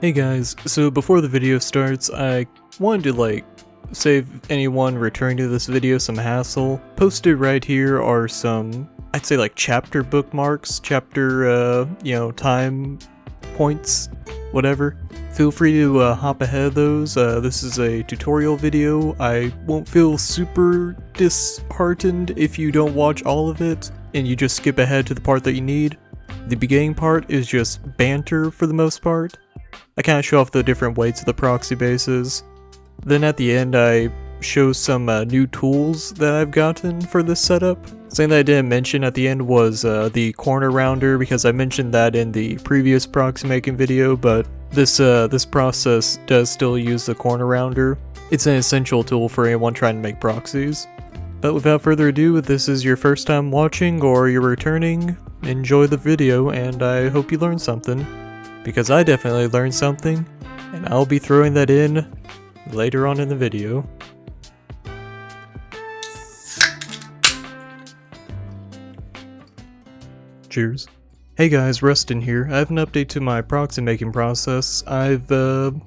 Hey guys, so before the video starts, I wanted to save anyone returning to this video some hassle. Posted right here are some, I'd say chapter bookmarks, chapter, time points, whatever. Feel free to hop ahead of those. This is a tutorial video. I won't feel super disheartened if you don't watch all of it and you just skip ahead to the part that you need. The beginning part is just banter for the most part. I kind of show off the different weights of the proxy bases. Then at the end I show some new tools that I've gotten for this setup. Something that I didn't mention at the end was the corner rounder, because I mentioned that in the previous proxy making video, but this process does still use the corner rounder. It's an essential tool for anyone trying to make proxies. But without further ado, if this is your first time watching or you're returning, enjoy the video and I hope you learned something. Because I definitely learned something, and I'll be throwing that in later on in the video. Cheers. Hey guys, Rustin here. I have an update to my proxy making process. I've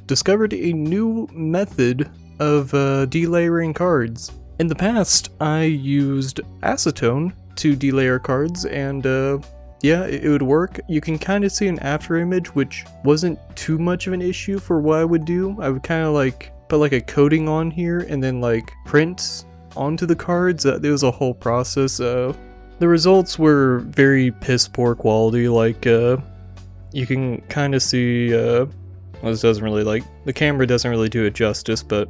discovered a new method of delayering cards. In the past, I used acetone to delayer cards, and yeah, it would work. You can kind of see an after image, which wasn't too much of an issue for what I would do. I would kind of put a coating on here and then print onto the cards. It was a whole process. The results were very piss poor quality. You can kind of see, well, this doesn't really the camera doesn't really do it justice, but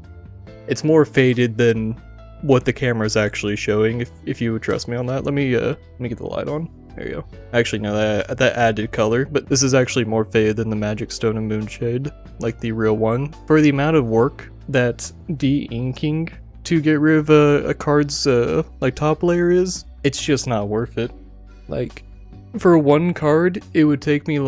it's more faded than what the camera is actually showing, if you would trust me on that. Let me get the light on. There you go. Actually, no, that added color, but this is actually more faded than the Magic Stone and Moonshade, like the real one. For the amount of work that de-inking to get rid of a card's top layer is, it's just not worth it. For one card, it would take me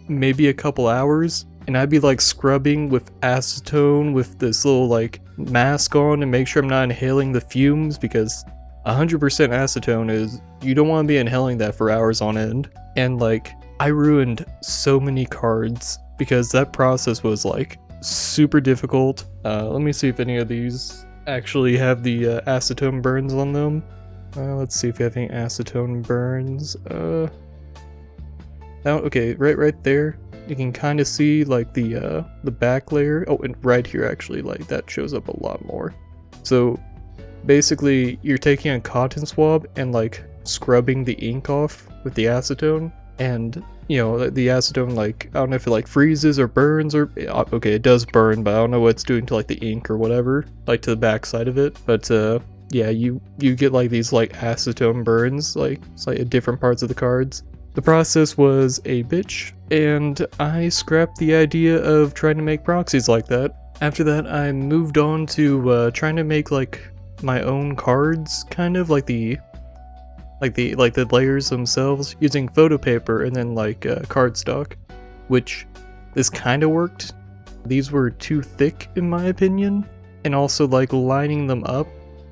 maybe a couple hours, and I'd be scrubbing with acetone with this little mask on and make sure I'm not inhaling the fumes, because 100% acetone is, you don't want to be inhaling that for hours on end. And I ruined so many cards because that process was super difficult. Let me see if any of these actually have the acetone burns on them. Let's see if you have any acetone burns. Now, okay, right there, you can kind of see the back layer. Oh, and right here actually, that shows up a lot more. So basically, you're taking a cotton swab and scrubbing the ink off with the acetone, and the acetone, I don't know if it freezes or burns, or okay, it does burn, but I don't know what it's doing to the ink or whatever, to the back side of it. But yeah, you get these acetone burns at different parts of the cards. The process was a bitch, and I scrapped the idea of trying to make proxies like that. After that, I moved on to trying to make my own cards, kind of the layers themselves, using photo paper and then cardstock, which this kind of worked. These were too thick in my opinion, and also lining them up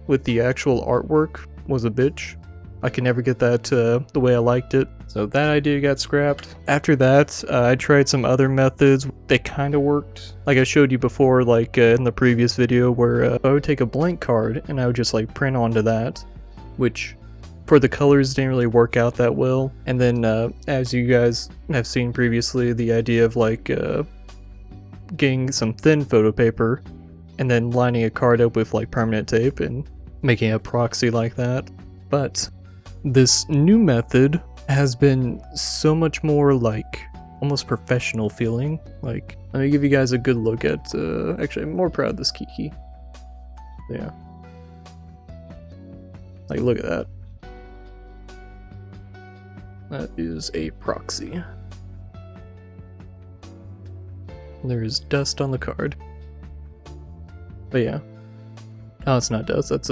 with the actual artwork was a bitch. I could never get that the way I liked it, so that idea got scrapped. After that, I tried some other methods. They kind of worked. I showed you before, in the previous video, where I would take a blank card and I would just print onto that, which for the colors didn't really work out that well. And then, as you guys have seen previously, the idea of getting some thin photo paper and then lining a card up with permanent tape and making a proxy like that. But this new method has been so much more almost professional feeling. Let me give you guys a good look at, actually I'm more proud of this key. Yeah. Look at that. That is a proxy. There's dust on the card. But yeah. Oh, it's not dust, that's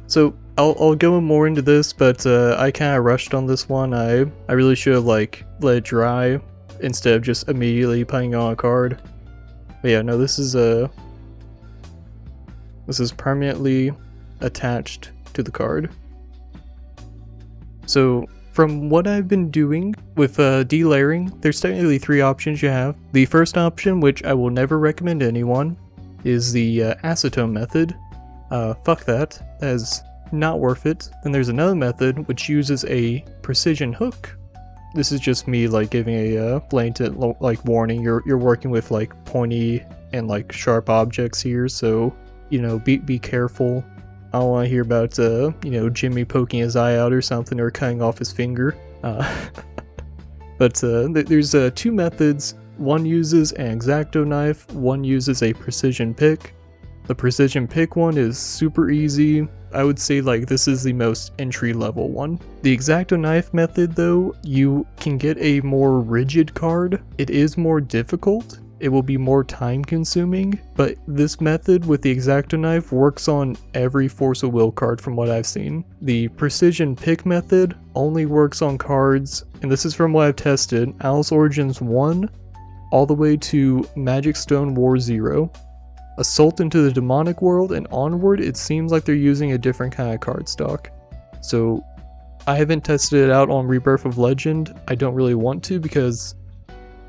so I'll go more into this, but I kind of rushed on this one. I really should have let it dry instead of just immediately putting on a card. But yeah, no, this is permanently attached to the card. So from what I've been doing with delayering, there's technically 3 options you have. The first option, which I will never recommend to anyone, is the acetone method. Fuck that. That is not worth it. Then there's another method which uses a precision hook. This is just me like giving a blanket like warning. You're working with like pointy and like sharp objects here, so you know, be careful. I don't want to hear about you know, Jimmy poking his eye out or something, or cutting off his finger. But there's 2 methods. One uses an Exacto knife, one uses a precision pick. The precision pick one is super easy. I would say like this is the most entry level one. The Exacto knife method though, you can get a more rigid card. It is more difficult. It will be more time consuming, but this method with the Exacto knife works on every Force of Will card from what I've seen. The precision pick method only works on cards, and this is from what I've tested, Alice Origins 1 all the way to Magic Stone War 0. Assault into the Demonic World and onward, it seems like they're using a different kind of card stock. So I haven't tested it out on Rebirth of Legend. I don't really want to because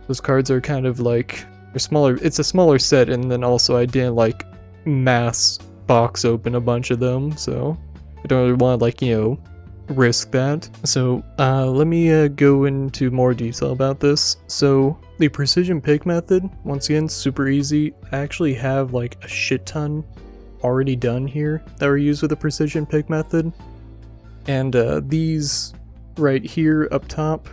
those cards are kind of like, they're smaller. It's a smaller set, and then also I didn't like mass box open a bunch of them, so I don't really want to like, you know, risk that. So let me go into more detail about this. So the precision pick method, once again, super easy. I actually have like a shit ton already done here that were used with the precision pick method. And these right here up top,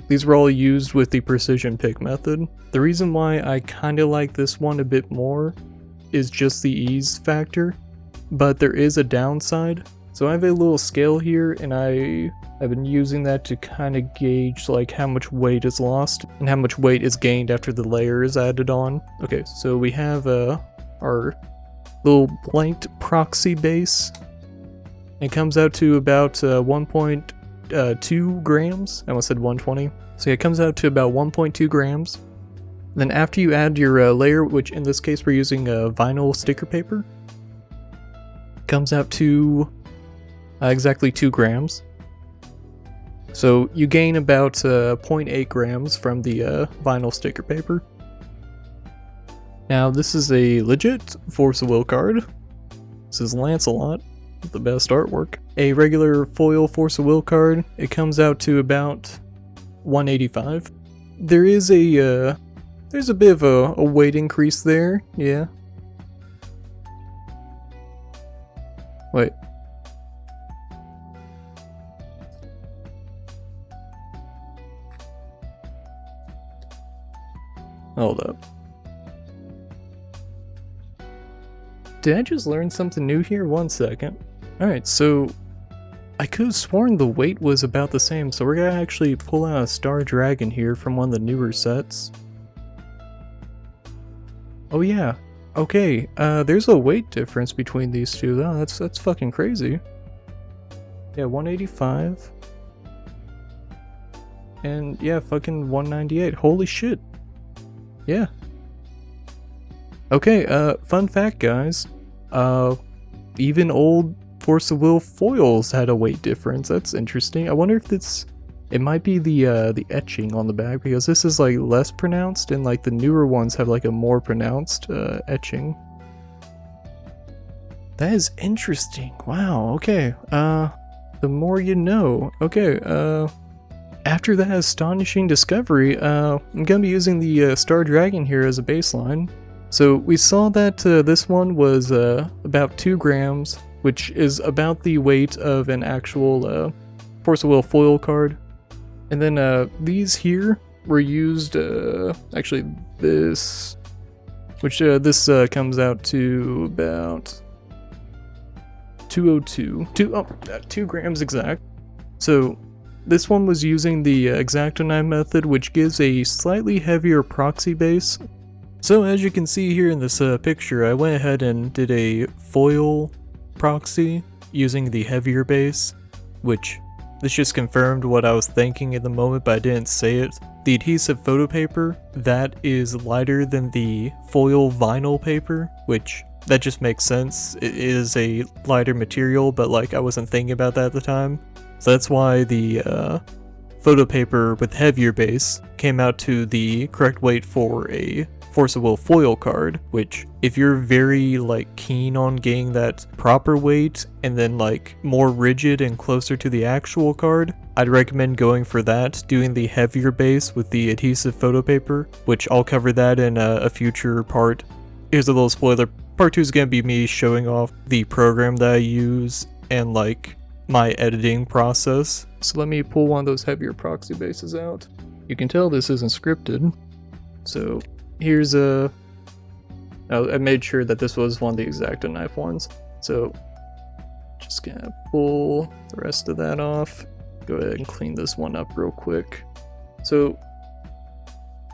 these were all used with the precision pick method. The reason why I kind of like this one a bit more is just the ease factor, but there is a downside. So I have a little scale here, and I've been using that to kind of gauge like how much weight is lost and how much weight is gained after the layer is added on. Okay, so we have our little blanked proxy base. It comes out to about 1.2 grams. I almost said 120. So yeah, it comes out to about 1.2 grams. Then after you add your layer, which in this case we're using vinyl sticker paper, comes out to exactly 2 grams. So you gain about 0.8 grams from the vinyl sticker paper. Now this is a legit Force of Will card. This is Lancelot, with the best artwork. A regular foil Force of Will card, it comes out to about 185. There is there's a bit of a weight increase there, yeah. Wait. Hold up. Did I just learn something new here? 1 second. Alright, so I could have sworn the weight was about the same, so we're gonna actually pull out a Star Dragon here from one of the newer sets. Oh yeah, okay, there's a weight difference between these two. Oh, that's fucking crazy. Yeah, 185. And yeah, fucking 198. Holy shit. Yeah. Okay, fun fact, guys. Even old Force of Will foils had a weight difference. That's interesting. I wonder if it might be the etching on the back, because this is like less pronounced, and like the newer ones have like a more pronounced etching. That is interesting. Wow. Okay. The more you know. Okay. After that astonishing discovery, I'm gonna be using the Star Dragon here as a baseline. So we saw that this one was about 2 grams, which is about the weight of an actual Force of Will foil card. And then these here were used, actually this, which this comes out to about 202, 2 grams exact. So this one was using the Exacto knife method, which gives a slightly heavier proxy base. So as you can see here in this picture, I went ahead and did a foil proxy using the heavier base, which this just confirmed what I was thinking at the moment, but I didn't say it. The adhesive photo paper, that is lighter than the foil vinyl paper, which that just makes sense. It is a lighter material, but like I wasn't thinking about that at the time. So that's why the photo paper with heavier base came out to the correct weight for a Force of Will foil card, which if you're very like keen on getting that proper weight and then like more rigid and closer to the actual card, I'd recommend going for that, doing the heavier base with the adhesive photo paper, which I'll cover that in a future part. Here's a little spoiler. Part 2 is going to be me showing off the program that I use and like my editing process. So let me pull one of those heavier proxy bases out. You can tell this isn't scripted. So here's I made sure that this was one of the Exacto knife ones. So just gonna pull the rest of that off. Go ahead and clean this one up real quick. So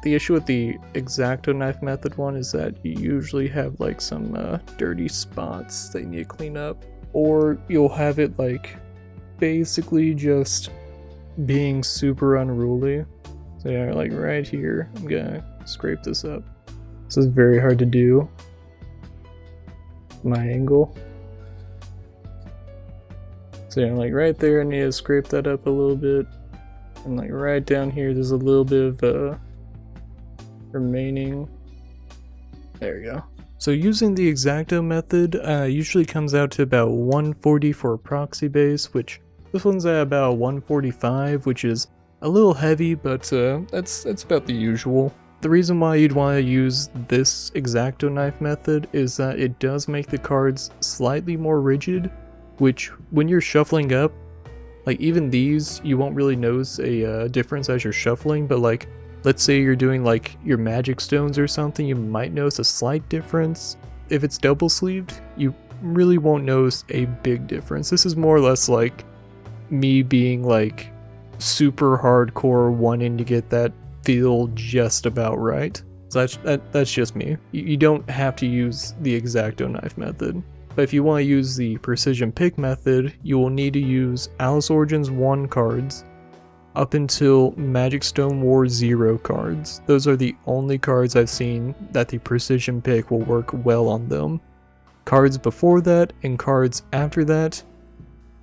the issue with the Exacto knife method one is that you usually have like some dirty spots that you need to clean up, or you'll have it like basically just being super unruly. So yeah, like right here, I'm gonna scrape this up. This is very hard to do. My angle. So yeah, like right there, I need to scrape that up a little bit. And like right down here, there's a little bit of remaining. There we go. So using the Exacto method usually comes out to about 140 for a proxy base, which this one's at about 145, which is a little heavy, but that's about the usual. The reason why you'd want to use this Exacto knife method is that it does make the cards slightly more rigid, which when you're shuffling up, like even these, you won't really notice a difference as you're shuffling, but like let's say you're doing like your magic stones or something, you might notice a slight difference. If it's double sleeved, you really won't notice a big difference. This is more or less like me being like super hardcore wanting to get that feel just about right. So that's just me. You don't have to use the Exacto knife method. But if you want to use the precision pick method, you will need to use Alice Origins 1 cards up until Magic Stone War 0 cards. Those are the only cards I've seen that the precision pick will work well on them. Cards before that and cards after that,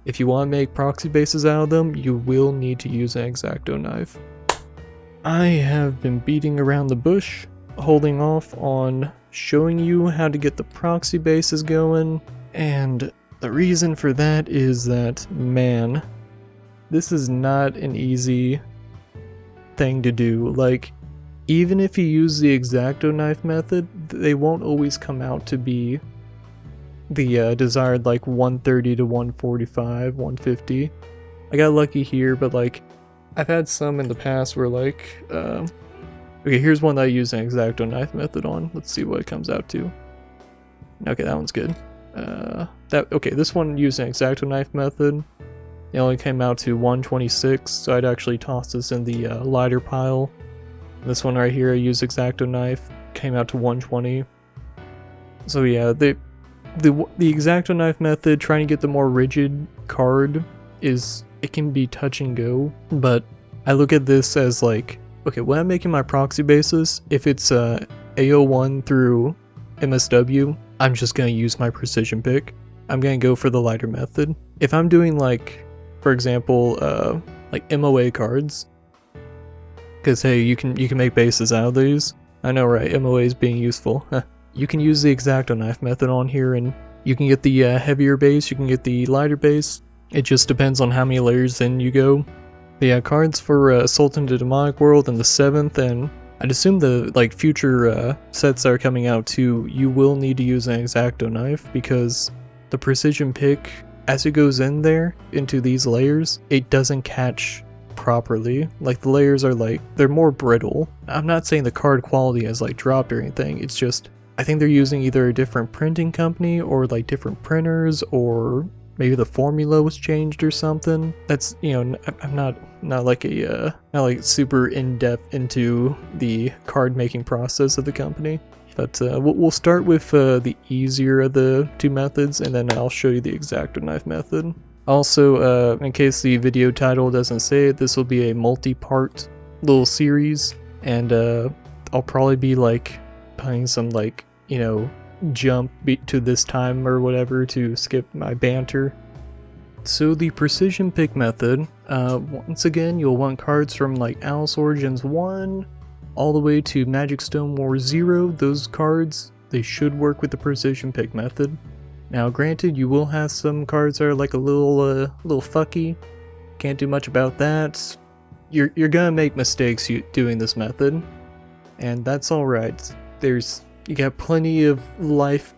if you want to make proxy bases out of them, you will need to use an Exacto knife. I have been beating around the bush, holding off on showing you how to get the proxy bases going, and the reason for that is that, man, this is not an easy thing to do. Like, even if you use the Exacto knife method, they won't always come out to be the desired like 130 to 145, 150. I got lucky here, but like I've had some in the past where like okay, here's one that I use an Exacto knife method on. Let's see what it comes out to. Okay, that one's good. Okay, this one used an Exacto knife method. It only came out to 126, so I'd actually toss this in the lighter pile. This one right here, I use Exacto knife, came out to 120. So yeah, the Exacto knife method, trying to get the more rigid card, it can be touch and go, but I look at this as like, okay, when I'm making my proxy bases, if it's AO1 through MSW, I'm just gonna use my precision pick. I'm gonna go for the lighter method. If I'm doing like, for example, like MOA cards, because hey, you can make bases out of these. I know, right? MOA is being useful. You can use the Exacto knife method on here, and you can get the heavier base, you can get the lighter base. It just depends on how many layers in you go. The cards for Sultan to Demonic World and the 7th, and I'd assume the like future sets that are coming out too, you will need to use an Exacto knife, because the precision pick, as it goes in there into these layers, it doesn't catch properly. Like the layers are like, they're more brittle. I'm not saying the card quality has like dropped or anything, it's just I think they're using either a different printing company or like different printers, or maybe the formula was changed or something. That's, you know, I'm not like a not like super in-depth into the card making process of the company, but we'll start with the easier of the two methods, and then I'll show you the Exacto knife method. Also, in case the video title doesn't say it, this will be a multi-part little series, and I'll probably be like putting some like, you know, jump to this time or whatever to skip my banter. So the precision pick method, once again, you'll want cards from like Alice Origins 1 all the way to Magic Stone War 0. Those cards, they should work with the precision pick method. Now granted, you will have some cards that are like a little fucky. Can't do much about that. You're gonna make mistakes doing this method, and that's alright. You got plenty of life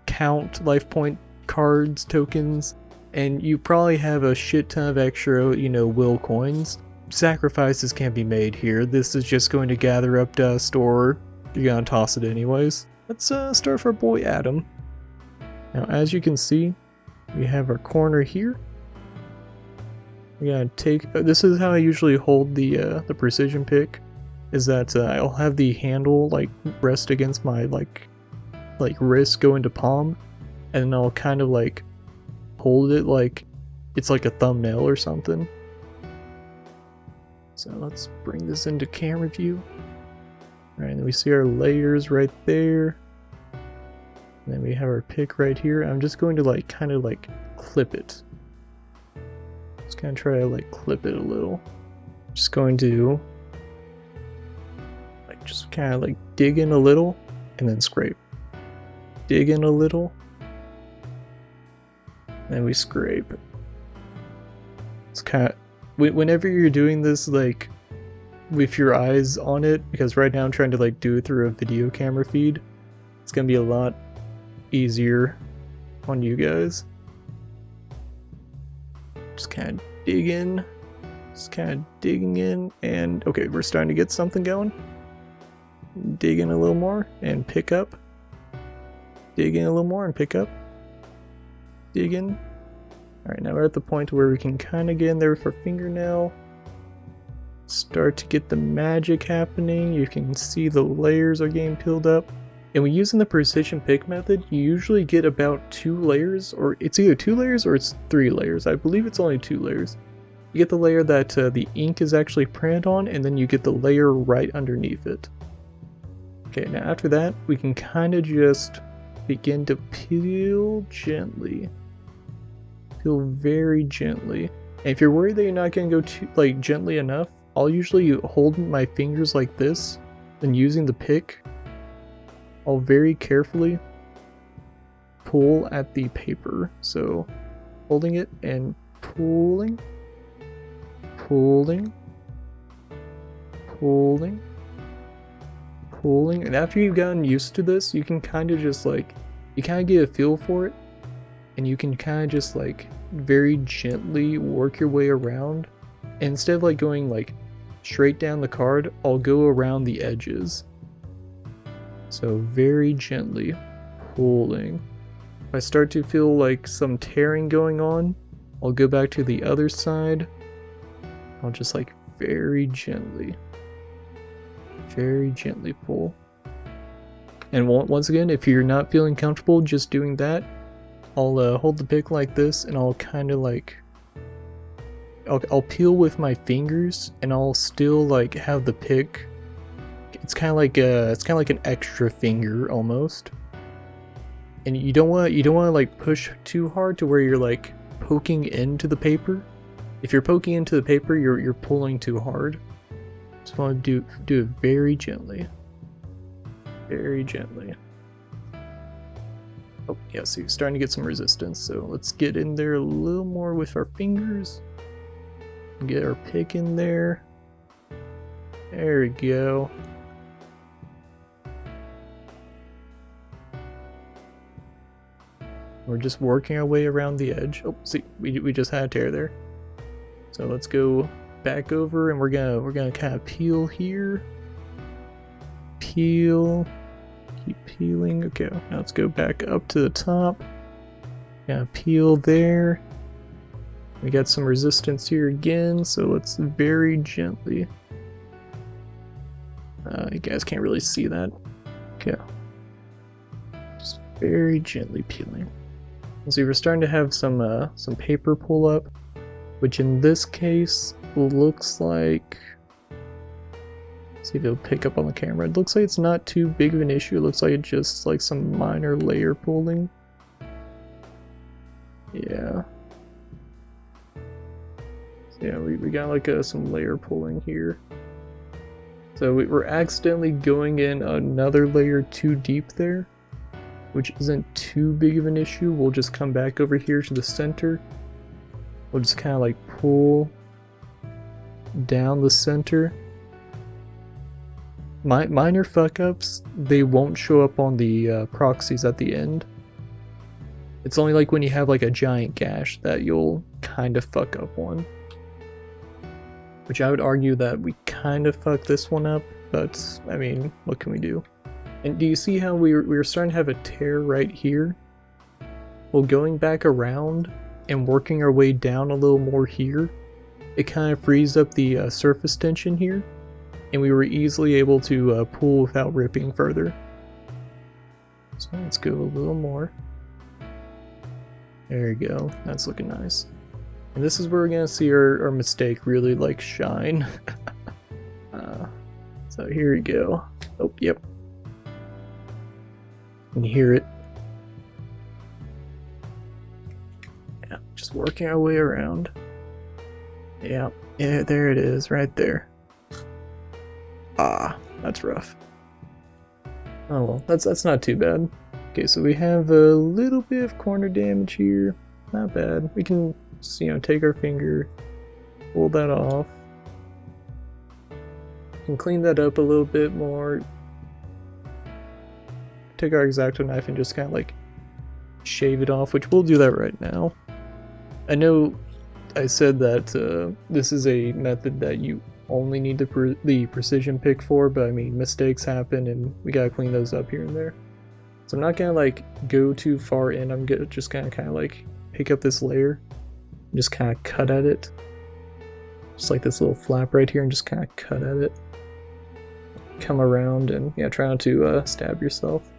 point cards, tokens, and you probably have a shit ton of extra, will coins. Sacrifices can be made here. This is just going to gather up dust, or you're gonna toss it anyways. Let's start for our boy Adam. Now, as you can see, we have our corner here. We're gonna take. This is how I usually hold the precision pick. Is that I'll have the handle like rest against my like wrist, go into palm, and then I'll kind of like hold it like it's like a thumbnail or something. So let's bring this into camera view. Alright, and then we see our layers right there. And then we have our pick right here. I'm just going to like kind of like clip it. Just kind of try to like clip it a little. Just going to like just kind of like dig in a little and then scrape. Dig in a little. And we scrape. It's kind of, whenever you're doing this like with your eyes on it, because right now I'm trying to like do it through a video camera feed, it's gonna be a lot easier on you guys. Just kind of dig in, just kind of digging in, and okay, we're starting to get something going. Dig in a little more and pick up. Dig in a little more and pick up. Dig in. Alright, now we're at the point where we can kind of get in there with our fingernail. Start to get the magic happening. You can see the layers are getting peeled up. And when using the precision pick method, you usually get about 2 layers, or it's either 2 layers or it's 3 layers. I believe it's only 2 layers. You get the layer that the ink is actually printed on, and then you get the layer right underneath it. Okay, now after that, we can kind of just begin to peel gently. Peel very gently. And if you're worried that you're not going to go too gently enough, I'll usually hold my fingers like this, then using the pick, I'll very carefully pull at the paper. So holding it and pulling, pulling, pulling, pulling. And after you've gotten used to this, you can kind of just you kind of get a feel for it, and you can kind of just very gently work your way around. And instead of going straight down the card, I'll go around the edges. So very gently pulling. If I start to feel some tearing going on, I'll go back to the other side. I'll just very gently pull. And once again, if you're not feeling comfortable just doing that, I'll hold the pick like this, and I'll kind of I'll peel with my fingers, and I'll still have the pick. It's kind of like an extra finger almost. And you don't want to push too hard to where you're poking into the paper. If you're poking into the paper, you're pulling too hard. Just want to do it very gently. Very gently. Oh yeah, so you're starting to get some resistance, so let's get in there a little more with our fingers. Get our pick in there. There we go. We're just working our way around the edge. Oh, see, we just had a tear there. So let's go back over, and we're gonna kind of peel here. Peel. Keep peeling. Okay, now let's go back up to the top. Gonna peel there. We got some resistance here again, so let's very gently. You guys can't really see that. Okay. Just very gently peeling. So we're starting to have some paper pull up, which in this case looks like. See if it'll pick up on the camera. It looks like it's not too big of an issue. It looks like it's just some minor layer pulling. Yeah. So yeah, we got like some layer pulling here. So we're accidentally going in another layer too deep there, which isn't too big of an issue. We'll just come back over here to the center. We'll just kind of like pull down the center. Minor fuck-ups, they won't show up on the proxies at the end. It's only like when you have like a giant gash that you'll kind of fuck up one. Which I would argue that we kind of fucked this one up, but I mean, what can we do? And do you see how we were starting to have a tear right here? Well, going back around and working our way down a little more here, it kind of frees up the surface tension here, and we were easily able to pull without ripping further. So let's go a little more. There you go, that's looking nice. And this is where we're gonna see our mistake really like shine. So here we go. Oh, yep. You can hear it. Yeah, just working our way around. Yeah, there it is, right there. Ah, that's rough. Oh well, that's not too bad. Okay, so we have a little bit of corner damage here. Not bad. We can just, take our finger, pull that off. Can clean that up a little bit more. Take our Exacto knife and just kind of like shave it off, which we'll do that right now. I know I said that this is a method that you only need the precision pick for, but I mean, mistakes happen and we gotta clean those up here and there. So I'm not gonna like go too far in. I'm gonna just kind of like pick up this layer and just kind of cut at it, just like this little flap right here, and just kind of cut at it. Come around and yeah, try not to stab yourself.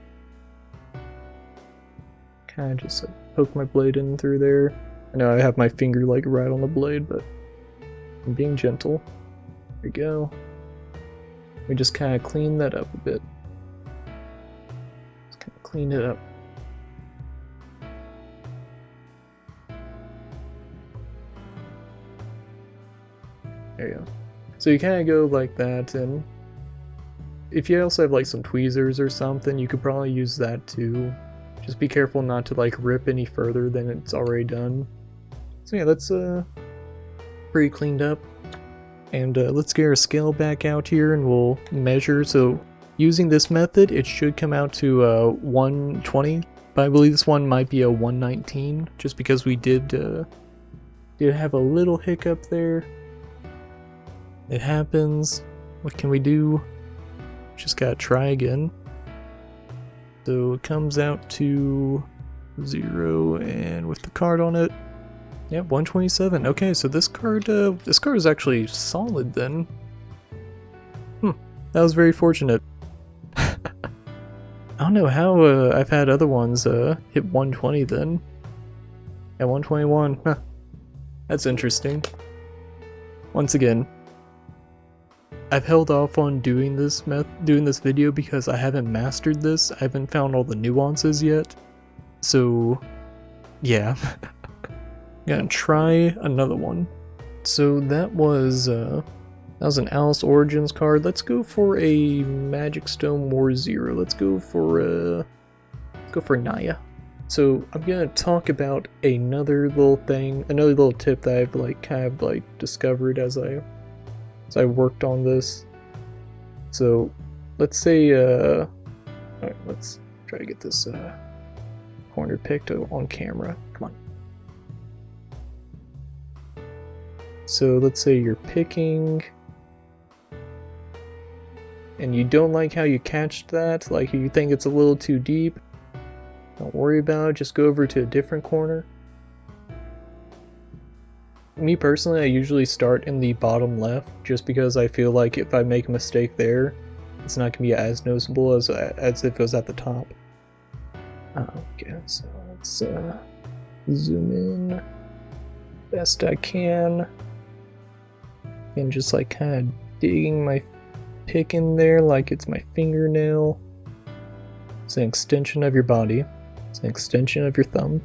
Kind of just poke my blade in through there. I know I have my finger like right on the blade, but I'm being gentle. There we go. We just kind of clean that up a bit. Just kind of clean it up. There you go. So you kind of go like that, and if you also have like some tweezers or something, you could probably use that too. Just be careful not to like rip any further than it's already done. So yeah, that's pretty cleaned up. And let's get our scale back out here and we'll measure. So using this method, it should come out to 120, but I believe this one might be a 119, just because we did have a little hiccup there. It happens. What can we do? Just gotta try again. So it comes out to 0, and with the card on it, yeah, 127. Okay, so this card is actually solid then. That was very fortunate. I don't know how I've had other ones hit 120 then. At 121, huh. That's interesting. Once again, I've held off on doing this video because I haven't mastered this. I haven't found all the nuances yet. So, yeah. Gonna try another one. So that was an Alice Origins card. Let's go for a Magic Stone War Zero. Let's go for Naya. So I'm gonna talk about another little tip that I've kind of discovered as I worked on this. So let's say alright, let's try to get this corner picked on camera. Come on. So let's say you're picking and you don't like how you catched that, like you think it's a little too deep. Don't worry about it, just go over to a different corner. Me personally, I usually start in the bottom left just because I feel like if I make a mistake there, it's not going to be as noticeable as if it was at the top. Okay, so let's zoom in best I can. And just like kind of digging my pick in there like it's my fingernail. It's an extension of your body. It's an extension of your thumb.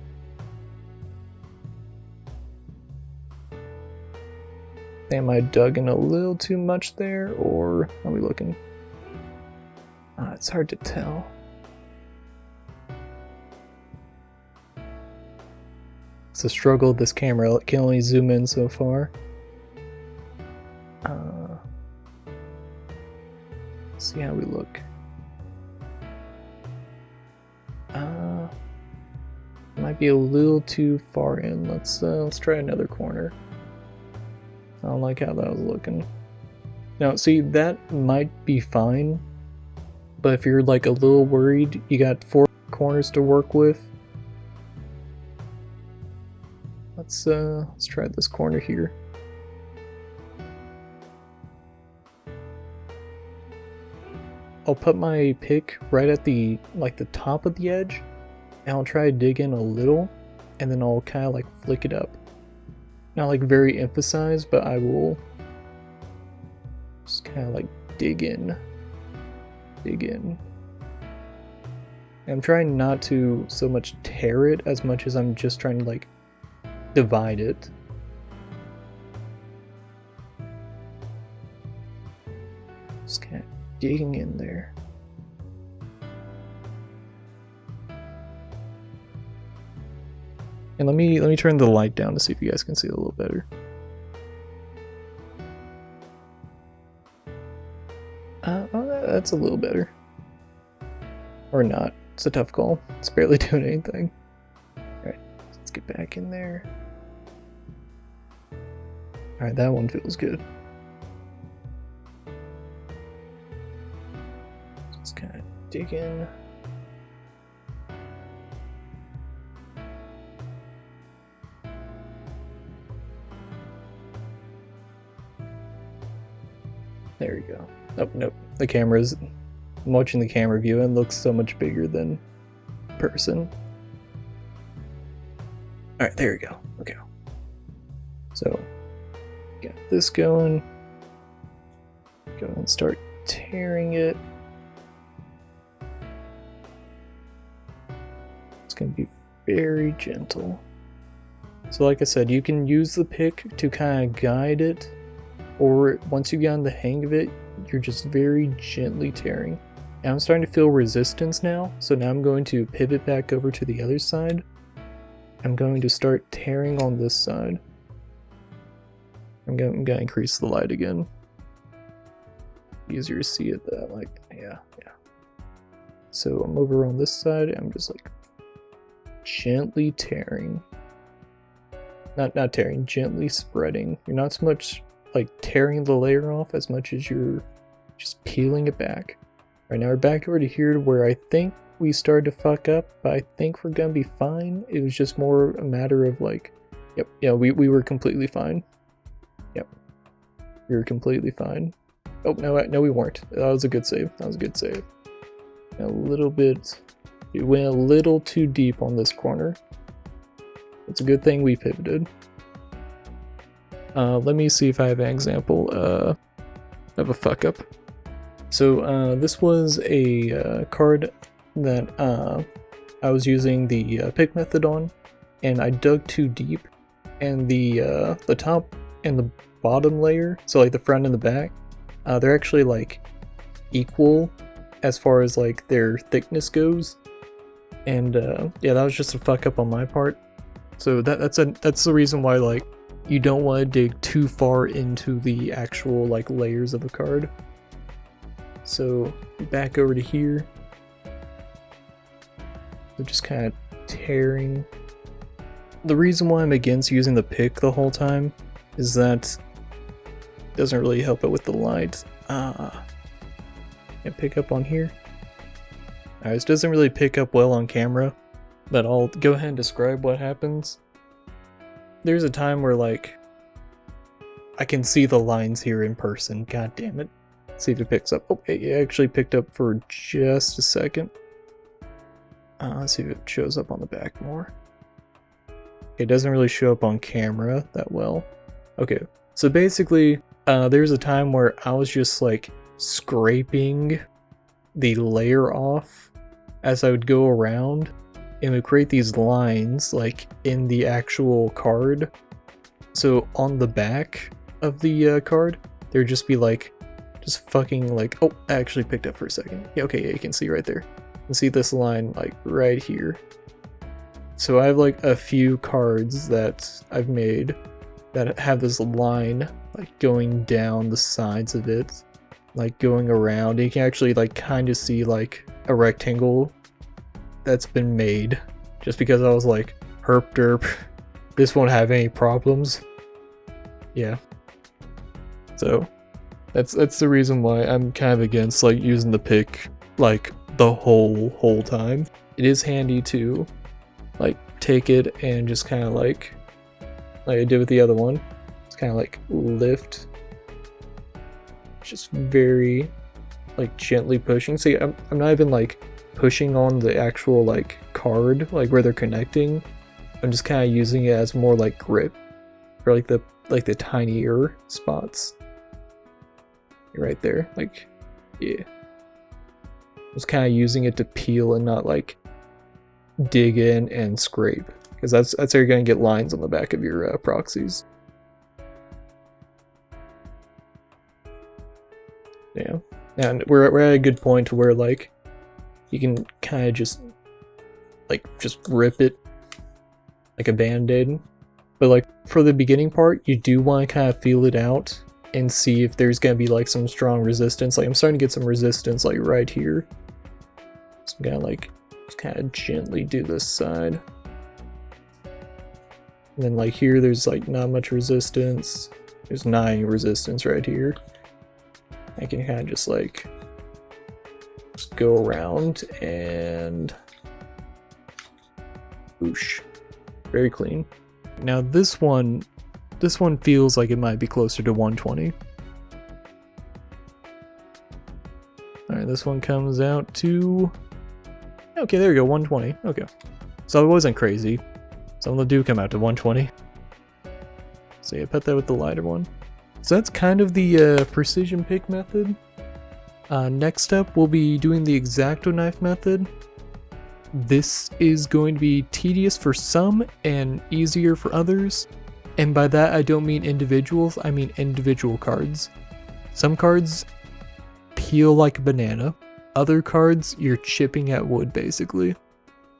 am I dug in a little too much there, or are we looking? It's hard to tell. It's a struggle with this camera. It can only zoom in so far. See how we look. Might be a little too far in. Let's try another corner. I don't like how that was looking. Now, see, that might be fine, but if you're like a little worried, you got 4 corners to work with. Let's try this corner here. I'll put my pick right at the top of the edge, and I'll try to dig in a little, and then I'll kind of like flick it up. Not like very emphasized, but I will just kind of like dig in. And I'm trying not to so much tear it as much as I'm just trying to like divide it. Just kind of digging in there. And let me turn the light down to see if you guys can see it a little better. Oh, that's a little better. Or not. It's a tough call. It's barely doing anything. Alright, let's get back in there. Alright, that one feels good. Just kind of dig in. There we go. Oh, nope. The camera's... I'm watching the camera view and it looks so much bigger than person. Alright, there we go. Okay. So, got this going. Go and start tearing it. It's going to be very gentle. So like I said, you can use the pick to kind of guide it, or once you get on the hang of it, you're just very gently tearing. And I'm starting to feel resistance now, so now I'm going to pivot back over to the other side. I'm going to start tearing on this side. I'm going to increase the light again. Easier to see it that, like, yeah. So I'm over on this side, and I'm just like gently tearing. Not tearing, gently spreading. You're not so much like tearing the layer off as much as you're just peeling it back. Right, now we're back over to here where I think we started to fuck up, but I think we're gonna be fine. It was just more a matter of like, yep, yeah, we were completely fine. Yep, we were completely fine. Oh, no, we weren't. That was a good save. A little bit, it went a little too deep on this corner. It's a good thing we pivoted. Let me see if I have an example of a fuck up. So this was a card that I was using the pick method on, and I dug too deep, and the top and the bottom layer, so like the front and the back, they're actually like equal as far as like their thickness goes, and yeah, that was just a fuck up on my part. So that's the reason why like you don't want to dig too far into the actual like layers of a card. So back over to here. So just kind of tearing. The reason why I'm against using the pick the whole time is that it doesn't really help it with the light. Can't pick up on here. Alright, this doesn't really pick up well on camera, but I'll go ahead and describe what happens. There's a time where like I can see the lines here in person. God damn it. See if it picks up. Oh, it actually picked up for just a second. Let's see if it shows up on the back more. It doesn't really show up on camera that well. Okay, so basically, there's a time where I was just like scraping the layer off as I would go around, and it would create these lines like in the actual card. So on the back, of the card, there'd just be like, just fucking like, oh, I actually picked up for a second. Yeah, okay, yeah, you can see right there. You can see this line like right here. So I have like a few cards that I've made that have this line like going down the sides of it, like going around. You can actually like kind of see like a rectangle that's been made just because I was like, herp derp, this won't have any problems. Yeah. So that's the reason why I'm kind of against like using the pick like the whole time. It is handy to like take it and just kind of like I did with the other one. It's kind of like lift, just very like gently pushing. See, I'm not even like pushing on the actual like card, like where they're connecting. I'm just kind of using it as more like grip for like the tinier spots. Right there, like, yeah. I was kind of using it to peel and not like dig in and scrape, because that's how you're gonna get lines on the back of your proxies. Yeah, and we're at a good point where like you can kind of just rip it like a band-aid, but like for the beginning part, you do want to kind of feel it out and see if there's gonna be like some strong resistance. Like I'm starting to get some resistance like right here. So I'm gonna like just kind of gently do this side. And then like here there's like not much resistance. There's not any resistance right here. I can kind of just like just go around and whoosh. Very clean. Now this one feels like it might be closer to 120. Alright, this one comes out to... Okay, there we go, 120. Okay. So it wasn't crazy. Some of them do come out to 120. So yeah, put that with the lighter one. So that's kind of the precision pick method. Next up, we'll be doing the Exacto knife method. This is going to be tedious for some and easier for others. And by that, I don't mean individuals, I mean individual cards. Some cards peel like a banana. Other cards, you're chipping at wood, basically.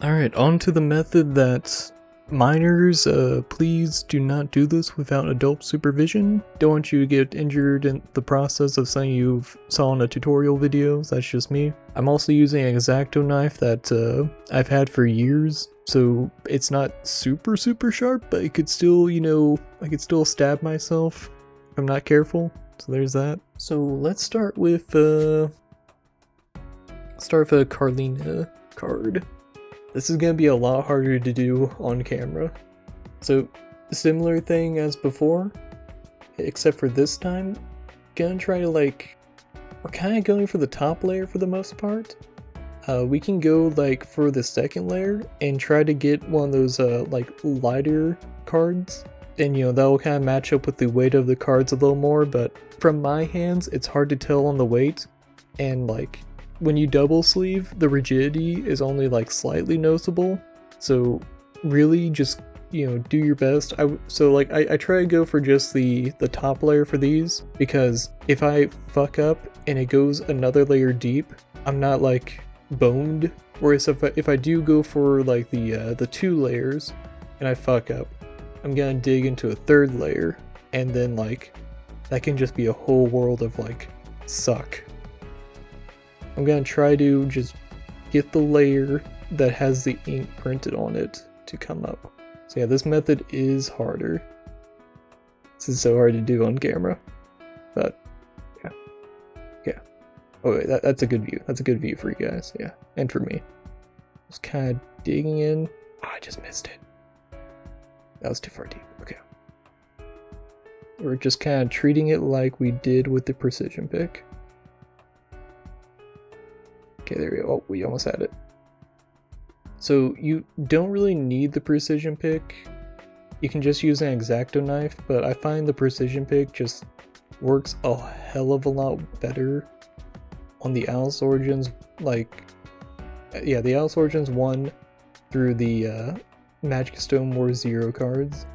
Alright, on to the method that minors, please do not do this without adult supervision. Don't want you to get injured in the process of something you saw in a tutorial video, that's just me. I'm also using an Exacto knife that I've had for years. So it's not super sharp, but it could still, you know, I could still stab myself if I'm not careful. So there's that. So let's start with a Carlina card. This is gonna be a lot harder to do on camera. So similar thing as before, except for this time, gonna try to like, we're kind of going for the top layer for the most part. We can go like for the second layer and try to get one of those like lighter cards, and you know that will kind of match up with the weight of the cards a little more. But from my hands, it's hard to tell on the weight, and like when you double sleeve, the rigidity is only like slightly noticeable. So really, just you know, do your best. I try to go for just the top layer for these, because if I fuck up and it goes another layer deep, I'm not like boned. Whereas if I do go for like the 2 layers and I fuck up, I'm gonna dig into a 3rd layer, and then like that can just be a whole world of like suck. I'm gonna try to just get the layer that has the ink printed on it to come up. So yeah, this method is harder. This is so hard to do on camera, but yeah. Oh wait, that's a good view. That's a good view for you guys, yeah, and for me. Just kind of digging in. Oh, I just missed it. That was too far deep. Okay. We're just kind of treating it like we did with the precision pick. Okay, there we go. Oh, we almost had it. So you don't really need the precision pick. You can just use an Exacto knife, but I find the precision pick just works a hell of a lot better on the Alice Origins. Like, yeah, the Alice Origins 1 through the Magic Stone War 0 cards.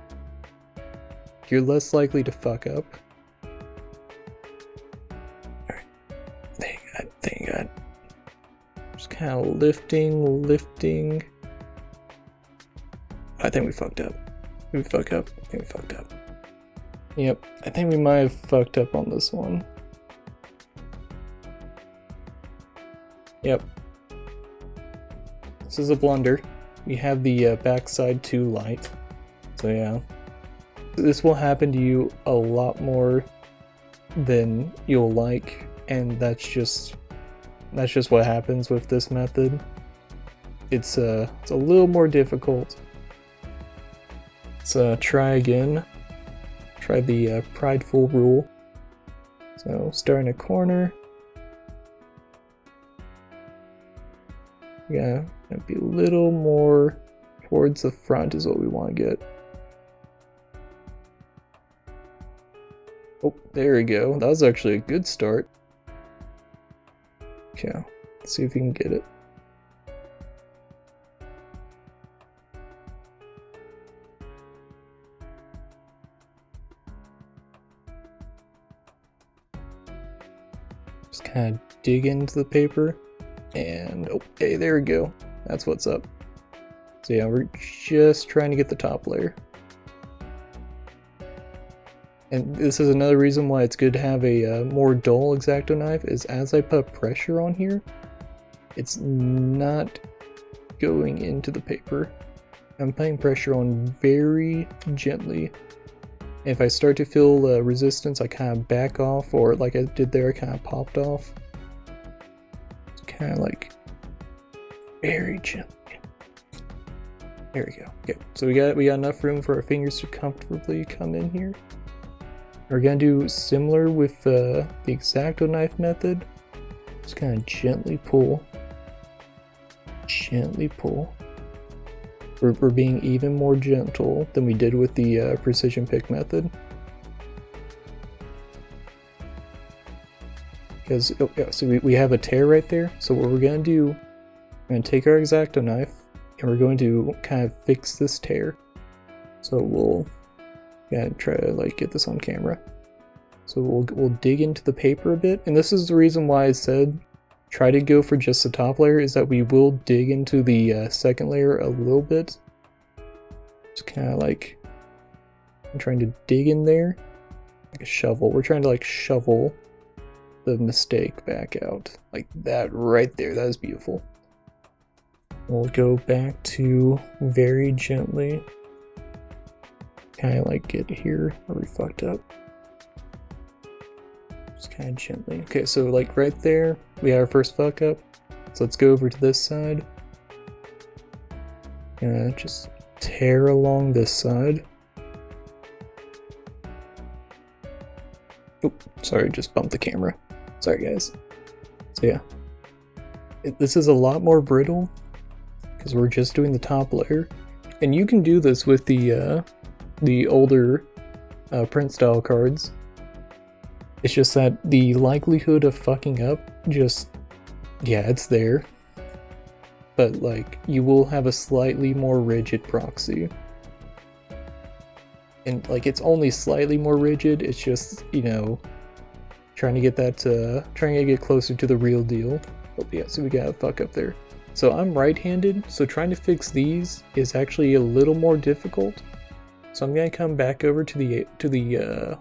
You're less likely to fuck up, lifting. I think we fucked up. I think we fucked up. Yep, I think we might have fucked up on this one. Yep. This is a blunder. We have the backside too light. So yeah. This will happen to you a lot more than you'll like, and that's just what happens with this method. It's a little more difficult. Let's try again. Try the prideful rule. So start in a corner. Yeah, be a little more towards the front is what we want to get. Oh, there we go. That was actually a good start. Okay, let's see if we can get it. Just kind of dig into the paper, and okay, there we go. That's what's up. So yeah, we're just trying to get the top layer. And this is another reason why it's good to have a more dull Exacto knife, is as I put pressure on here, it's not going into the paper. I'm putting pressure on very gently. If I start to feel resistance, I kind of back off, or like I did there, I kind of popped off. It's kind of like very gently. There we go. Okay, so we got enough room for our fingers to comfortably come in here. We're gonna do similar with the Exacto knife method. Just kind of gently pull. Gently pull. We're being even more gentle than we did with the precision pick method. Because, oh yeah, so we have a tear right there. So what we're gonna do, we're gonna take our Exacto knife and we're going to kind of fix this tear. So we'll try to like get this on camera. So we'll dig into the paper a bit, and this is the reason why I said try to go for just the top layer, is that we will dig into the second layer a little bit. Just kind of like I'm trying to dig in there like a shovel. We're trying to like shovel the mistake back out like that right there. That is beautiful. We'll go back to very gently. Kind of like get here where we fucked up. Just kind of gently. Okay, so like right there, we had our first fuck up. So let's go over to this side. Just tear along this side. Oh, sorry, just bumped the camera. Sorry guys. So yeah, this is a lot more brittle because we're just doing the top layer. And you can do this with the older print style cards. It's just that the likelihood of fucking up just, yeah, it's there. But like, you will have a slightly more rigid proxy. And like, it's only slightly more rigid, it's just, you know, trying to get closer to the real deal. Oh yeah, so we got a fuck up there. So I'm right-handed, so trying to fix these is actually a little more difficult. So I'm gonna come back over to the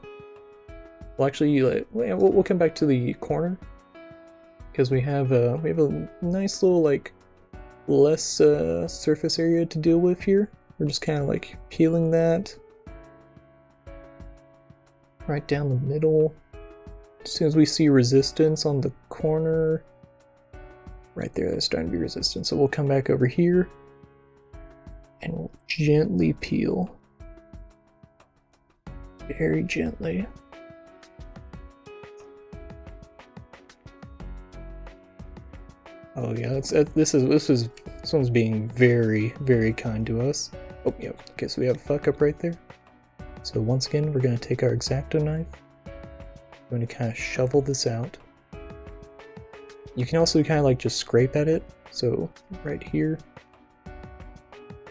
well, actually, we'll come back to the corner because we have a nice little like less surface area to deal with here. We're just kind of like peeling that right down the middle. As soon as we see resistance on the corner, right there, there's starting to be resistance. So we'll come back over here and we'll gently peel. Very gently. Oh yeah, this one's being very, very kind to us. Oh yeah, okay, so we have a fuck up right there. So once again, we're gonna take our Exacto knife. We're gonna kind of shovel this out. You can also kind of like just scrape at it. So right here,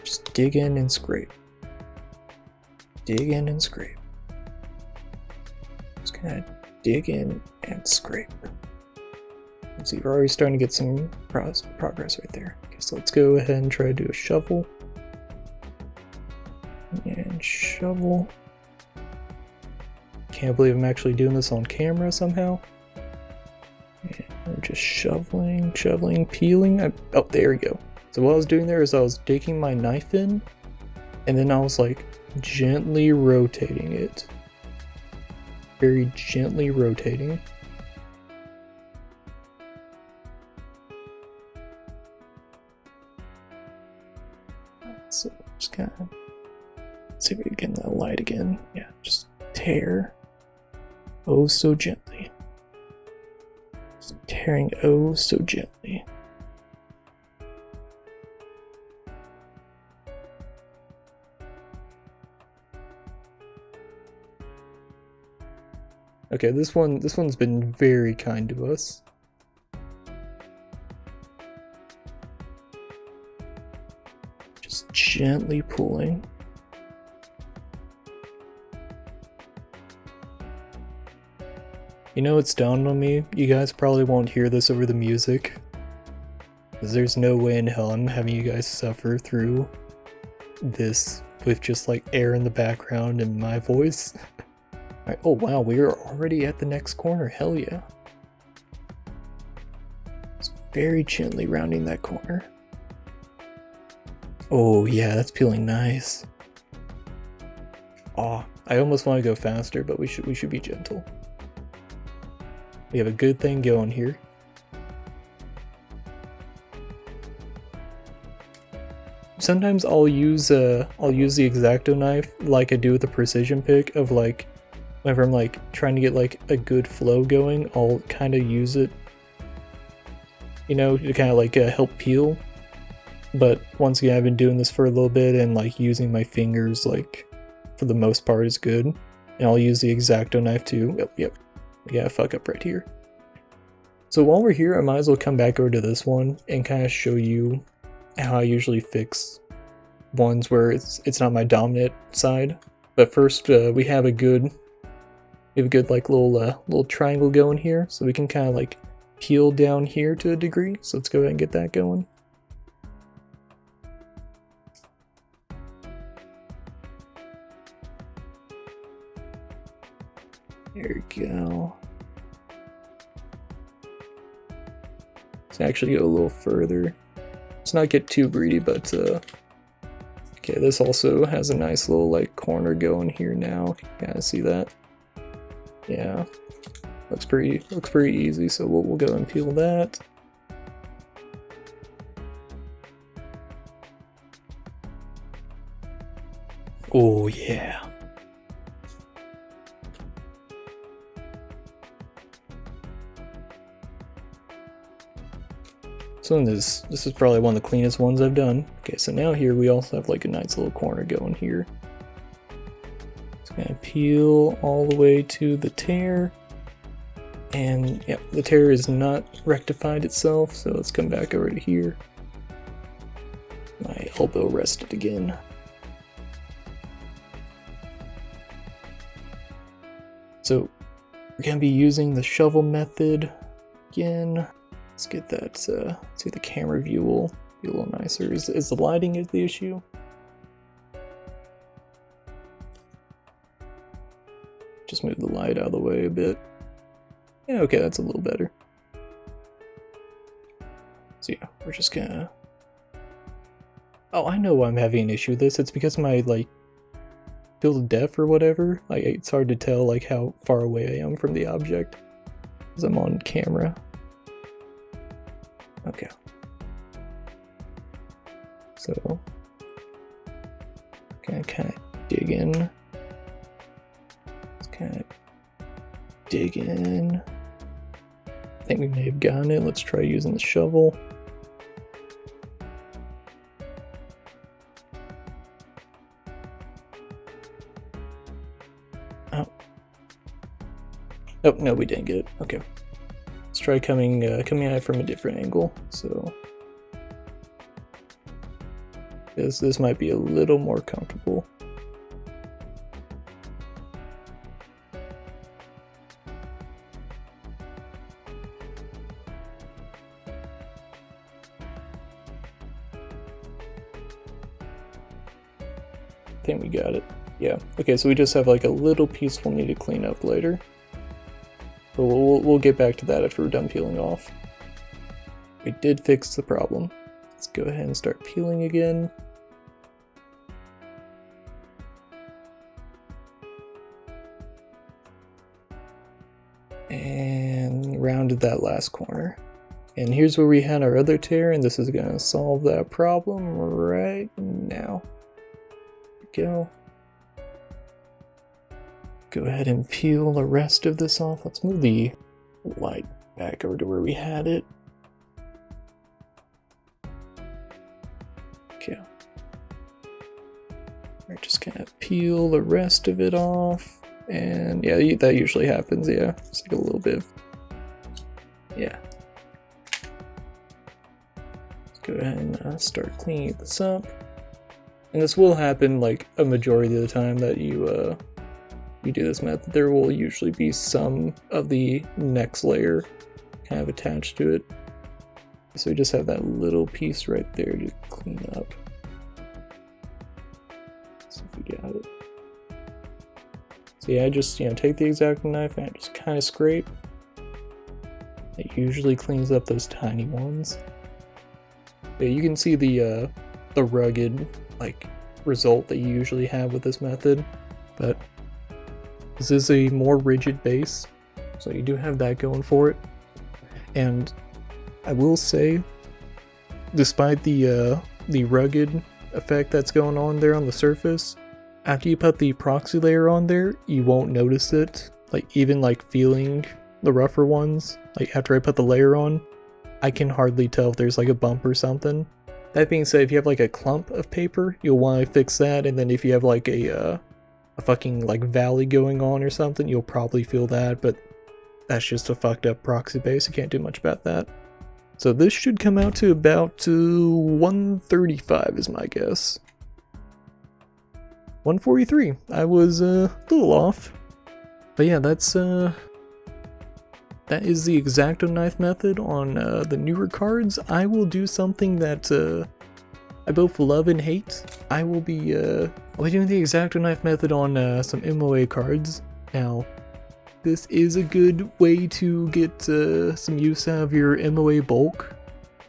just dig in and scrape. Dig in and scrape. Just kind of dig in and scrape. See, we're already starting to get some progress right there. Okay, so let's go ahead and try to do a shovel. And shovel. Can't believe I'm actually doing this on camera somehow. And we're just shoveling, peeling. Oh, there we go. So what I was doing there is I was digging my knife in, and then I was like gently rotating it. Very gently rotating. So just kind of see if we can get that light again. Yeah, just tear. Oh, so gently. Just tearing oh so gently. Okay, this one's been very kind to us. Just gently pulling. You know, it's dawned on me, you guys probably won't hear this over the music, because there's no way in hell I'm having you guys suffer through this with just like air in the background and my voice. Alright, oh wow, we are already at the next corner, hell yeah. Just very gently rounding that corner. Oh yeah, that's peeling nice. Aw, I almost want to go faster, but we should be gentle. We have a good thing going here. Sometimes I'll use the Exacto knife like I do with the precision pick of like whenever I'm like trying to get like a good flow going, I'll kind of use it, you know, to kind of like help peel. But once again, I've been doing this for a little bit and like using my fingers like for the most part is good. And I'll use the Exacto knife too. Yep. Yeah, fuck up right here. So while we're here, I might as well come back over to this one and kind of show you how I usually fix ones where it's not my dominant side. But first, we have a good like little triangle going here, so we can kind of like peel down here to a degree. So let's go ahead and get that going. There we go. Let's actually go a little further. Let's not get too greedy, but okay, this also has a nice little like corner going here now. Kind of see that? Yeah, looks pretty easy. So we'll go and peel that. Oh yeah. So this is probably one of the cleanest ones I've done. Okay, so now here we also have like a nice little corner going here. It's gonna peel all the way to the tear. And yeah, the tear is not rectified itself, so let's come back over to here. My elbow rested again. So we're gonna be using the shovel method again. Let's get that, see the camera view will be a little nicer. Is the lighting the issue? Just move the light out of the way a bit. Yeah, okay, that's a little better. So yeah, we're just gonna... Oh, I know why I'm having an issue with this. It's because my, like, field of depth or whatever. Like, it's hard to tell, like, how far away I am from the object. Because I'm on camera. Okay. So, gonna kind of dig in. Let's kind of dig in. I think we may have gotten it. Let's try using the shovel. Oh. Oh, no, we didn't get it. Okay. Let's try coming at it from a different angle. So this might be a little more comfortable. think we got it. Yeah, okay, so we just have like a little piece we'll need to clean up later. But we'll get back to that after we're done peeling off. We did fix the problem. Let's go ahead and start peeling again. And rounded that last corner. And here's where we had our other tear, and this is gonna solve that problem right now. There we go. Go ahead and peel the rest of this off. Let's move the light back over to where we had it. Okay. We're just gonna peel the rest of it off. And yeah, that usually happens, yeah. It's like a little bit of, yeah. Let's go ahead and start cleaning this up. And this will happen like a majority of the time that you do this method. There will usually be some of the next layer kind of attached to it. So we just have that little piece right there to clean up. So if we got it. So yeah, I just, take the Exacto knife and I just kind of scrape. It usually cleans up those tiny ones. Yeah, you can see the rugged like result that you usually have with this method, but this is a more rigid base, so you do have that going for it. And I will say, despite the rugged effect that's going on there on the surface, after you put the proxy layer on there, you won't notice it. Like even like feeling the rougher ones, like after I put the layer on, I can hardly tell if there's like a bump or something. That being said, if you have like a clump of paper, you'll want to fix that, and then if you have like a fucking like valley going on or something, you'll probably feel that, but that's just a fucked up proxy base. You can't do much about that. So this should come out to about 135 is my guess. 143. I was a little off. But yeah, that is the Exacto knife method on the newer cards. I will do something that I both love and hate. I'll be doing the Exacto knife method on some MOA cards. Now, this is a good way to get some use out of your MOA bulk,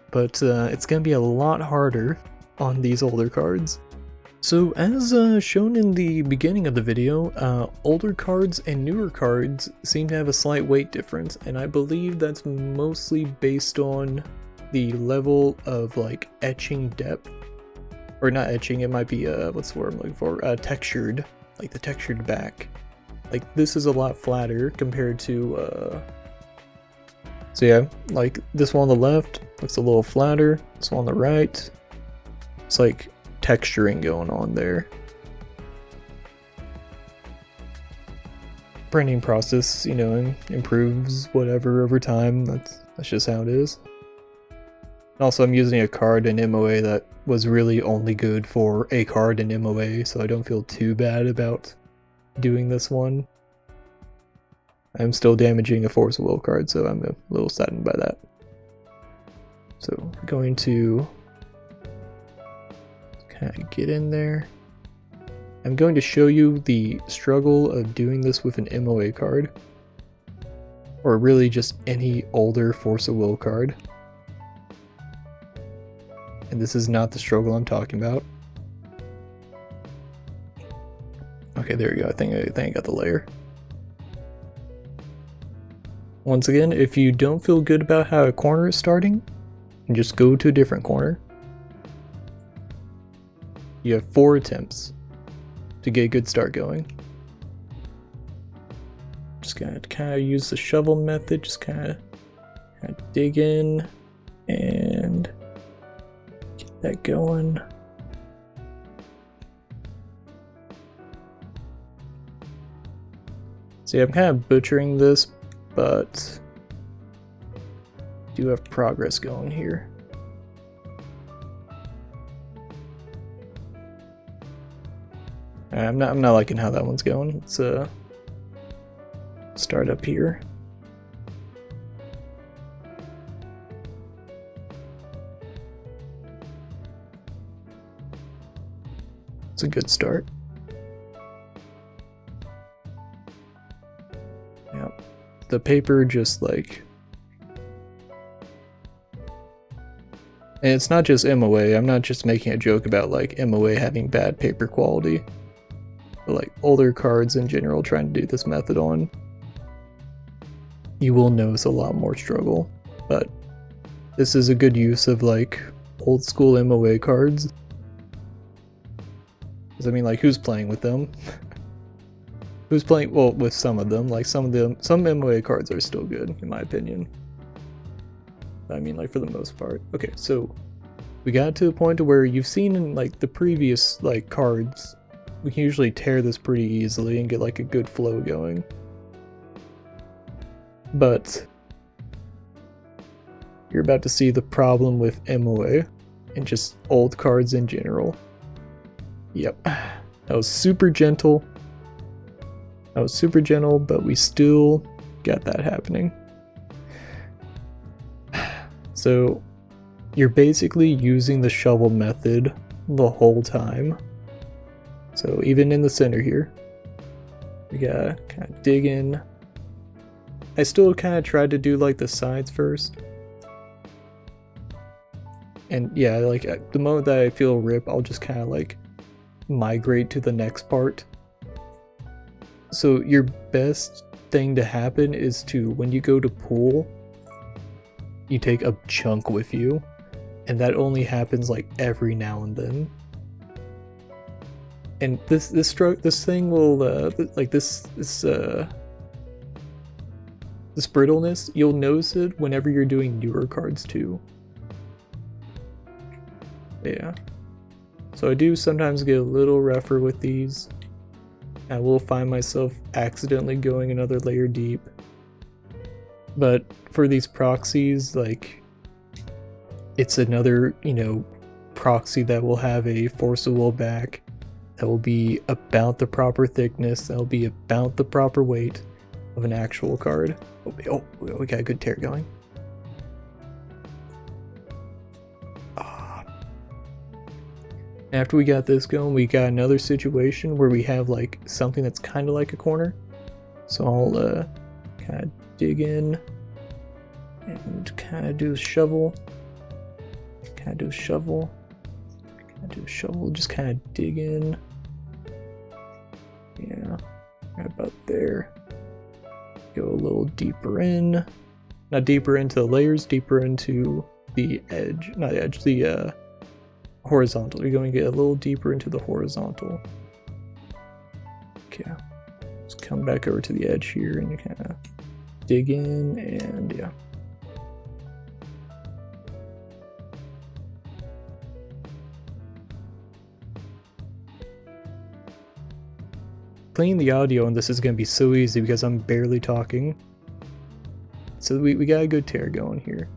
but it's going to be a lot harder on these older cards. So as shown in the beginning of the video, older cards and newer cards seem to have a slight weight difference, and I believe that's mostly based on the level of like etching depth. Or not etching, it might be, what's the word I'm looking for? Textured, like the textured back. Like this is a lot flatter compared to, so yeah, like this one on the left looks a little flatter, this one on the right, it's like texturing going on there. Printing process, improves whatever over time, that's just how it is. And also I'm using a card in MOA that was really only good for a card in MOA, so I don't feel too bad about doing this one. I'm still damaging a Force of Will card, so I'm a little saddened by that. So I'm going to kind of get in there. I'm going to show you the struggle of doing this with an MOA card, or really just any older Force of Will card. And this is not the struggle I'm talking about. Okay, there we go. I think I got the layer. Once again, if you don't feel good about how a corner is starting, just go to a different corner. You have 4 attempts to get a good start going. Just gonna kind of use the shovel method, just kind of dig in and get that going. See, I'm kind of butchering this, but do have progress going here. I'm not liking how that one's going. Let's start up here. It's a good start. the paper just like, and it's not just MOA, I'm not just making a joke about like MOA having bad paper quality, but like older cards in general trying to do this method on, you will notice a lot more struggle. But this is a good use of like old school MOA cards. Because I mean, like, who's playing with them? Who's playing, well, with some of them, like some MOA cards are still good, in my opinion. I mean, like, for the most part. Okay, so we got to a point where you've seen in like the previous like cards, we can usually tear this pretty easily and get like a good flow going. But you're about to see the problem with MOA and just old cards in general. Yep, that was super gentle. But we still got that happening. So you're basically using the shovel method the whole time. So even in the center here, we gotta kind of dig in. I still kind of tried to do like the sides first. And yeah, like the moment that I feel rip, I'll just kind of like migrate to the next part. So your best thing to happen is to, when you go to pull, you take a chunk with you, and that only happens like every now and then. And this thing will like this brittleness, you'll notice it whenever you're doing newer cards too. Yeah. So I do sometimes get a little rougher with these. I will find myself accidentally going another layer deep. But for these proxies, like, it's another, you know, proxy that will have a force of will back, that will be about the proper thickness, that will be about the proper weight of an actual card. Oh, we got a good tear going. After we got this going, we got another situation where we have like something that's kind of like a corner. So I'll kind of dig in and kind of do a shovel. Just kind of dig in. Yeah, right about there. Go a little deeper in. Not deeper into the layers, deeper into the edge. Not edge, the horizontal. You're going to get a little deeper into the horizontal. Okay. Let's come back over to the edge here and kind of dig in, and yeah. Playing the audio on this is going to be so easy because I'm barely talking. So we got a good tear going here.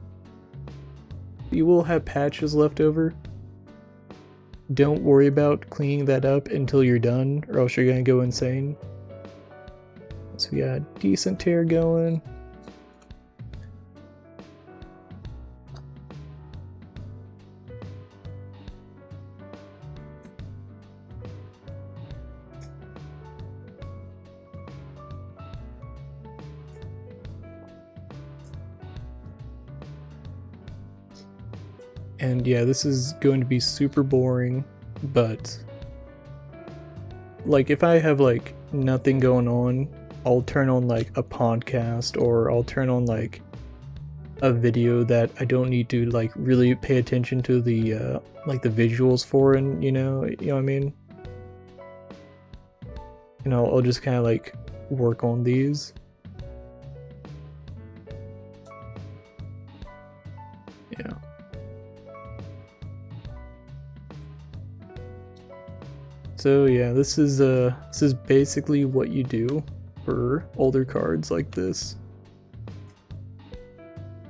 You will have patches left over. Don't worry about cleaning that up until you're done, or else you're going to go insane. So we got a decent tear going. And yeah, this is going to be super boring, but like if I have like nothing going on, I'll turn on like a podcast, or I'll turn on like a video that I don't need to like really pay attention to the like the visuals for, and you know what I mean? And I'll just kind of like work on these. Yeah. So yeah, this is basically what you do for older cards like this.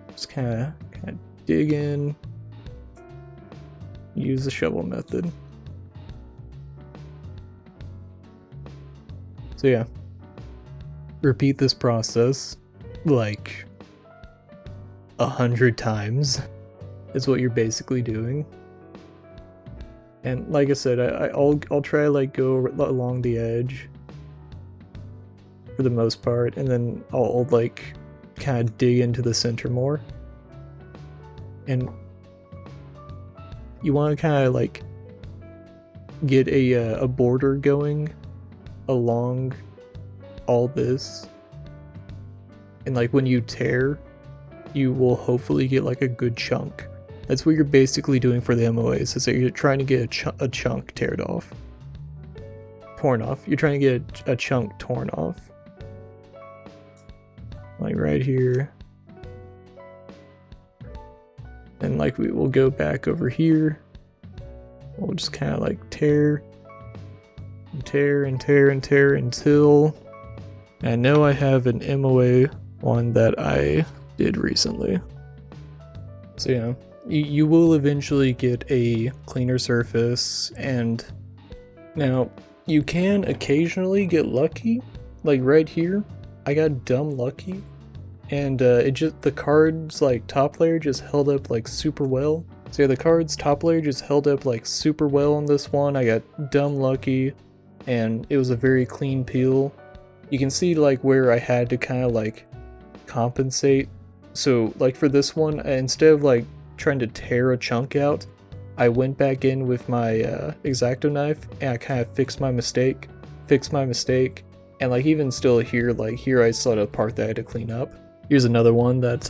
Just kind of dig in, use the shovel method. So yeah, repeat this process like 100 times is what you're basically doing. And like I said, I'll try like go along the edge. for the most part, and then I'll like kind of dig into the center more. And you want to kind of like get a border going along all this, and like when you tear, you will hopefully get like a good chunk. That's what you're basically doing for the MOAs, is that you're trying to get a chunk torn off. You're trying to get a chunk torn off. Like right here. And like we will go back over here. We'll just kind of like tear and tear and tear and tear until I know I have an MOA one that I did recently. So yeah, you will eventually get a cleaner surface, and now you can occasionally get lucky. Like right here, I got dumb lucky, and the card's like top layer just held up like super well. So yeah, the card's top layer just held up like super well on this one. I got dumb lucky, and it was a very clean peel. You can see like where I had to kind of like compensate. So like for this one, instead of like trying to tear a chunk out, I went back in with my Exacto knife and I kind of fixed my mistake, and like even still here, like here I saw the part that I had to clean up. Here's another one that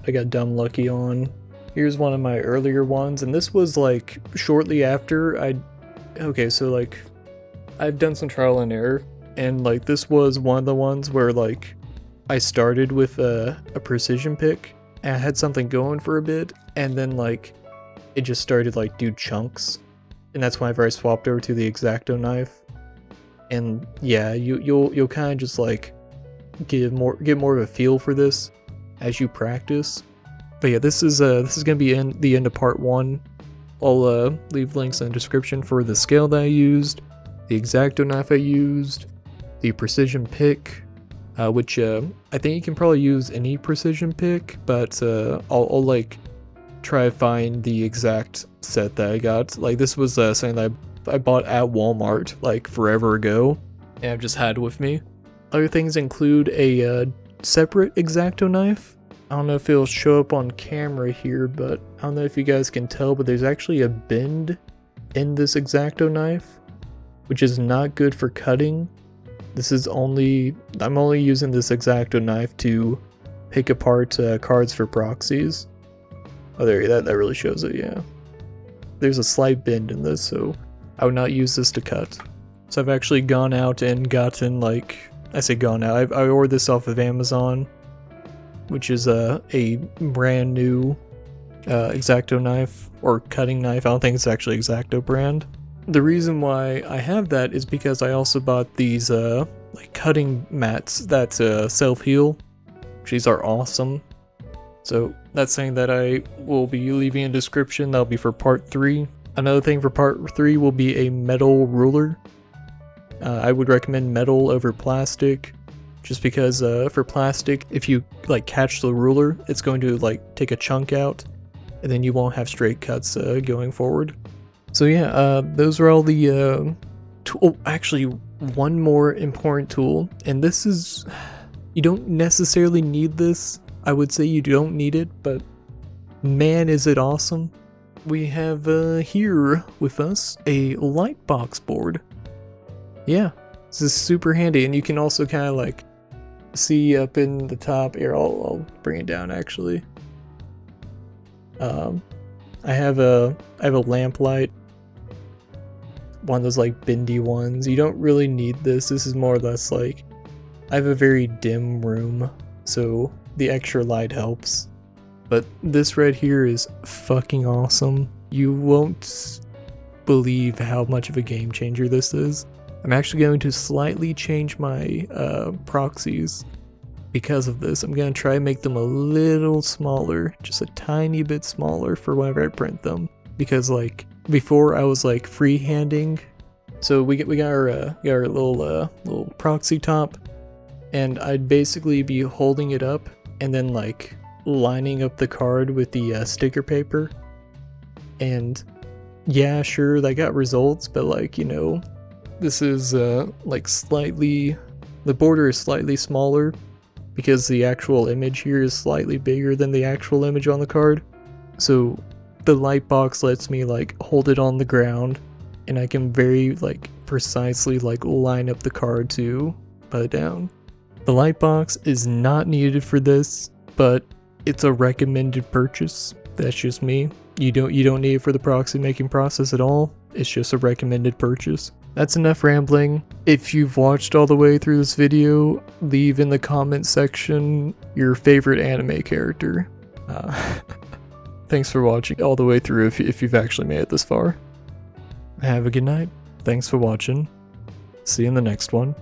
I got dumb lucky on. Here's one of my earlier ones, and this was like shortly after okay, so like I've done some trial and error, and like this was one of the ones where like I started with a precision pick and I had something going for a bit, and then like it just started like do chunks, and that's whenever I swapped over to the Exacto knife. And yeah, you'll kind of just like get more of a feel for this as you practice. But yeah, this is gonna be the end of part 1. I'll leave links in the description for the scale that I used, the Exacto knife I used, the precision pick, which I think you can probably use any precision pick, but I'll like try to find the exact set that I got. Like this was something that I bought at Walmart like forever ago, and I've just had with me. Other things include a separate Exacto knife. I don't know if it'll show up on camera here, but I don't know if you guys can tell, but there's actually a bend in this Exacto knife, which is not good for cutting. I'm only using this Exacto knife to pick apart cards for proxies. Oh, there, that really shows it, yeah. There's a slight bend in this, so I would not use this to cut. So I've actually gone out and gotten, like, I say gone out, I ordered this off of Amazon, which is a brand new Exacto knife, or cutting knife. I don't think it's actually Exacto brand. The reason why I have that is because I also bought these like cutting mats that self-heal. These are awesome. So that's something that I will be leaving in the description. That'll be for part 3. Another thing for part 3 will be a metal ruler. I would recommend metal over plastic, just because for plastic, if you like catch the ruler, it's going to like take a chunk out, and then you won't have straight cuts going forward. So yeah, those are all the actually one more important tool, and this is, you don't necessarily need this. I would say you don't need it, but man is it awesome. We have here with us a lightbox board. Yeah, this is super handy, and you can also kind of like see up in the top here. I'll bring it down actually. I have a lamp light, one of those like bendy ones. You don't really need this. This is more or less like, I have a very dim room, so the extra light helps. But this right here is fucking awesome. You won't believe how much of a game changer this is. I'm actually going to slightly change my proxies because of this. I'm going to try and make them a little smaller, just a tiny bit smaller for whenever I print them. Because like before I was like freehanding. So we got our little proxy top, and I'd basically be holding it up and then like lining up the card with the sticker paper. And yeah, sure, that got results, but like, you know, this is like slightly The border is slightly smaller because the actual image here is slightly bigger than the actual image on the card. So the light box lets me like hold it on the ground, and I can very like precisely like line up the card to put it down. The light box is not needed for this, but it's a recommended purchase. That's just me. You don't need it for the proxy making process at all. It's just a recommended purchase. That's enough rambling. If you've watched all the way through this video, leave in the comment section your favorite anime character. Thanks for watching all the way through if you've actually made it this far. Have a good night. Thanks for watching. See you in the next one.